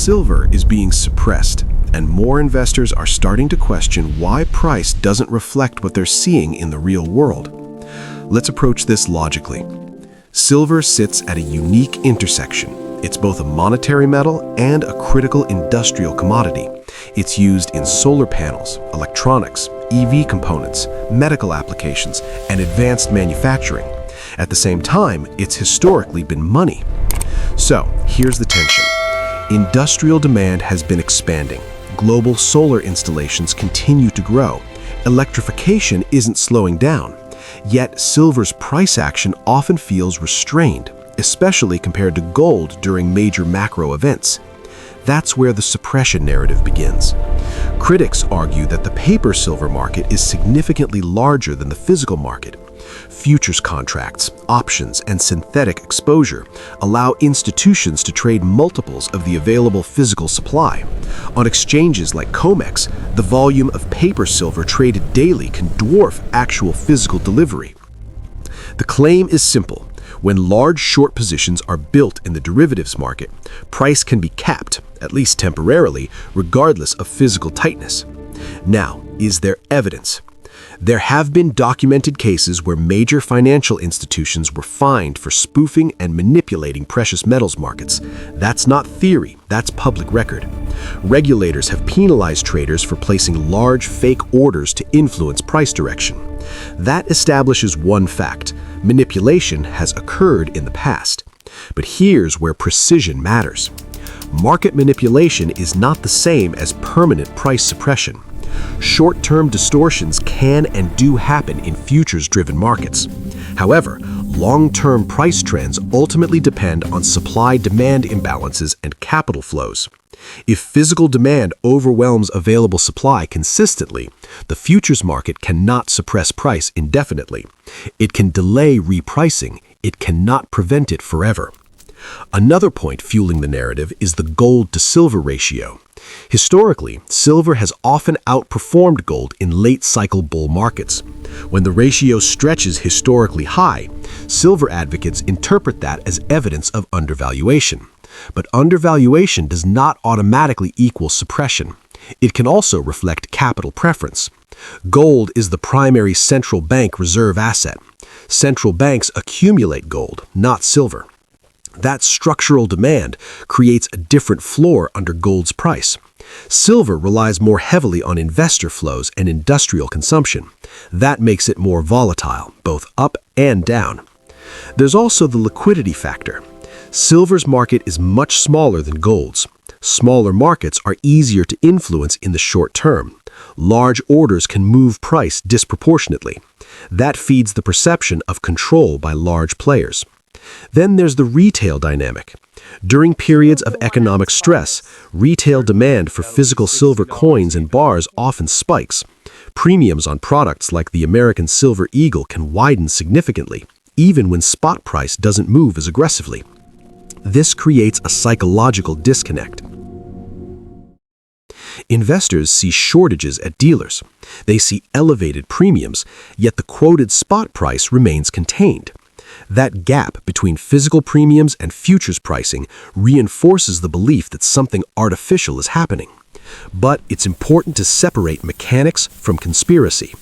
Silver is being suppressed, and more investors are starting to question why price doesn't reflect what they're seeing in the real world. Let's approach this logically. Silver sits at a unique intersection. It's both a monetary metal and a critical industrial commodity. It's used in solar panels, electronics, EV components, medical applications, and advanced manufacturing. At the same time, it's historically been money. So, here's the tension. Industrial demand has been expanding. Global solar installations continue to grow. Electrification isn't slowing down. Yet, silver's price action often feels restrained, especially compared to gold during major macro events. That's where the suppression narrative begins. Critics argue that the paper silver market is significantly larger than the physical market. Futures contracts, options, and synthetic exposure allow institutions to trade multiples of the available physical supply. On exchanges like COMEX, the volume of paper silver traded daily can dwarf actual physical delivery. The claim is simple. When large short positions are built in the derivatives market, price can be capped, at least temporarily, regardless of physical tightness. Now, is there evidence? There have been documented cases where major financial institutions were fined for spoofing and manipulating precious metals markets. That's not theory, that's public record. Regulators have penalized traders for placing large fake orders to influence price direction. That establishes one fact: manipulation has occurred in the past. But here's where precision matters. Market manipulation is not the same as permanent price suppression. Short-term distortions can and do happen in futures-driven markets. However, long-term price trends ultimately depend on supply-demand imbalances and capital flows. If physical demand overwhelms available supply consistently, the futures market cannot suppress price indefinitely. It can delay repricing. It cannot prevent it forever. Another point fueling the narrative is the gold-to-silver ratio. Historically, silver has often outperformed gold in late-cycle bull markets. When the ratio stretches historically high, silver advocates interpret that as evidence of undervaluation. But undervaluation does not automatically equal suppression. It can also reflect capital preference. Gold is the primary central bank reserve asset. Central banks accumulate gold, not silver. That structural demand creates a different floor under gold's price. Silver relies more heavily on investor flows and industrial consumption. That makes it more volatile, both up and down. There's also the liquidity factor. Silver's market is much smaller than gold's. Smaller markets are easier to influence in the short term. Large orders can move price disproportionately. That feeds the perception of control by large players. Then there's the retail dynamic. During periods of economic stress, retail demand for physical silver coins and bars often spikes. Premiums on products like the American Silver Eagle can widen significantly, even when spot price doesn't move as aggressively. This creates a psychological disconnect. Investors see shortages at dealers. They see elevated premiums, yet the quoted spot price remains contained. That gap between physical premiums and futures pricing reinforces the belief that something artificial is happening. But it's important to separate mechanics from conspiracy.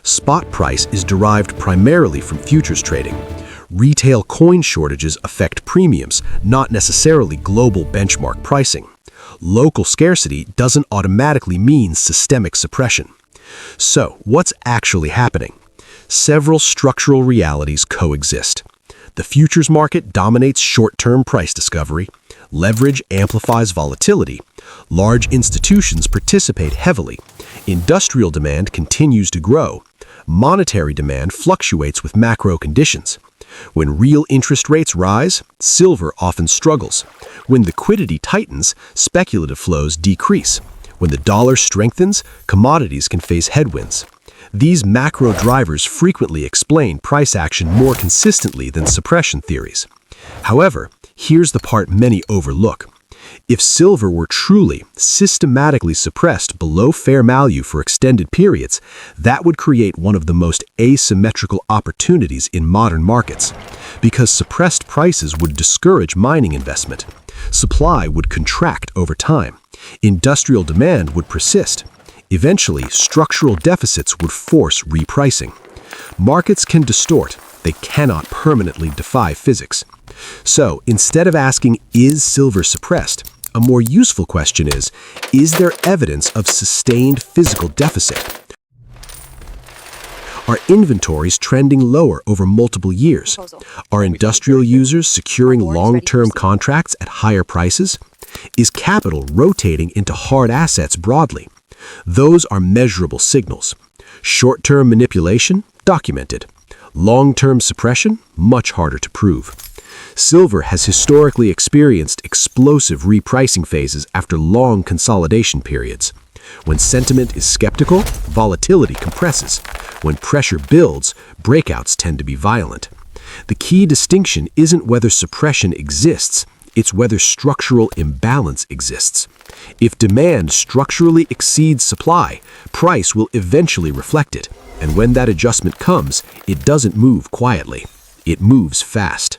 Spot price is derived primarily from futures trading. Retail coin shortages affect premiums, not necessarily global benchmark pricing. Local scarcity doesn't automatically mean systemic suppression. So, what's actually happening? Several structural realities coexist. The futures market dominates short-term price discovery. Leverage amplifies volatility. Large institutions participate heavily. Industrial demand continues to grow. Monetary demand fluctuates with macro conditions. When real interest rates rise, silver often struggles. When liquidity tightens, speculative flows decrease. When the dollar strengthens, commodities can face headwinds. These macro drivers frequently explain price action more consistently than suppression theories. However, here's the part many overlook. If silver were truly, systematically suppressed below fair value for extended periods, that would create one of the most asymmetrical opportunities in modern markets, because suppressed prices would discourage mining investment. Supply would contract over time. Industrial demand would persist. Eventually, structural deficits would force repricing. Markets can distort. They cannot permanently defy physics. So, instead of asking, is silver suppressed? A more useful question is there evidence of sustained physical deficit? Are inventories trending lower over multiple years? Are industrial users securing long-term contracts at higher prices? Is capital rotating into hard assets broadly? Those are measurable signals. Short-term manipulation? Documented. Long-term suppression? Much harder to prove. Silver has historically experienced explosive repricing phases after long consolidation periods. When sentiment is skeptical, volatility compresses. When pressure builds, breakouts tend to be violent. The key distinction isn't whether suppression exists, it's whether structural imbalance exists. If demand structurally exceeds supply, price will eventually reflect it. And when that adjustment comes, it doesn't move quietly. It moves fast.